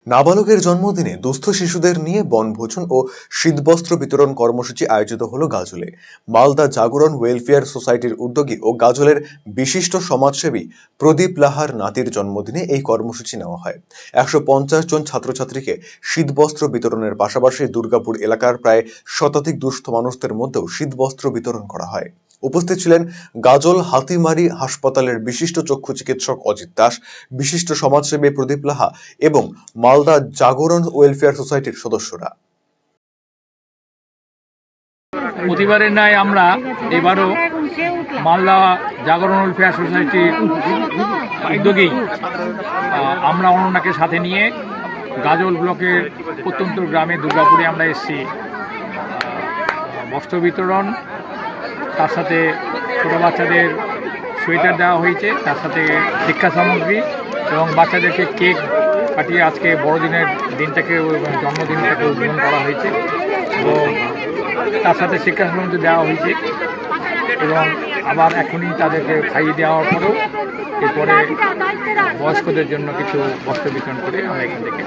নাবালকের জন্মদিনে দুস্থ শিশুদের নিয়ে বনভোজন ও শীতবস্ত্র বিতরণ কর্মসূচি আয়োজিত হলো গাজলে। মালদা জাগরণ ওয়েলফেয়ার সোসাইটির উদ্যোগে ও গাজলের বিশিষ্ট সমাজসেবী প্রদীপ লাহার নাতির জন্মদিনে এই কর্মসূচি নেওয়া হয়। ১৫০ জন ছাত্রছাত্রীকে শীতবস্ত্র বিতরণের পাশাপাশি দুর্গাপুর এলাকার প্রায় শতাধিক দুস্থ মানুষদের মধ্যেও শীতবস্ত্র বিতরণ করা হয়। উপস্থিত ছিলেন গাজল হাতিমারি হাসপাতালের বিশিষ্ট চক্ষু চিকিৎসক অজিত দাস, বিশিষ্ট সমাজসেবী প্রদীপ লাহা এবং মালদা জাগরণ ওয়েলফেয়ার সোসাইটির সদস্যরা। প্রতিবারের ন্যায় আমরা এবারও মালদা জাগরণ ওয়েলফেয়ার সোসাইটির উদ্যোগেই আমরা অনন্যাকে সাথে নিয়ে গাজল ব্লকের প্রত্যন্ত গ্রামে দুর্গাপুরে আমরা এসেছি। বস্ত্র বিতরণ, তার সাথে ছোটো বাচ্চাদের সোয়েটার দেওয়া হয়েছে, তার সাথে শিক্ষা সামগ্রী এবং বাচ্চাদেরকে কেক কাটিয়ে আজকে বড়দিনের দিনটাকে জন্মদিনটাকে উদ্বোধন করা হয়েছে এবং তার সাথে শিক্ষা সামগ্রী দেওয়া হয়েছে এবং আবার এখনই তাদেরকে খাইয়ে দেওয়ার পরেও এরপরে বয়স্কদের জন্য কিছু বস্ত্র বিতরণ করে আমরা এখান থেকে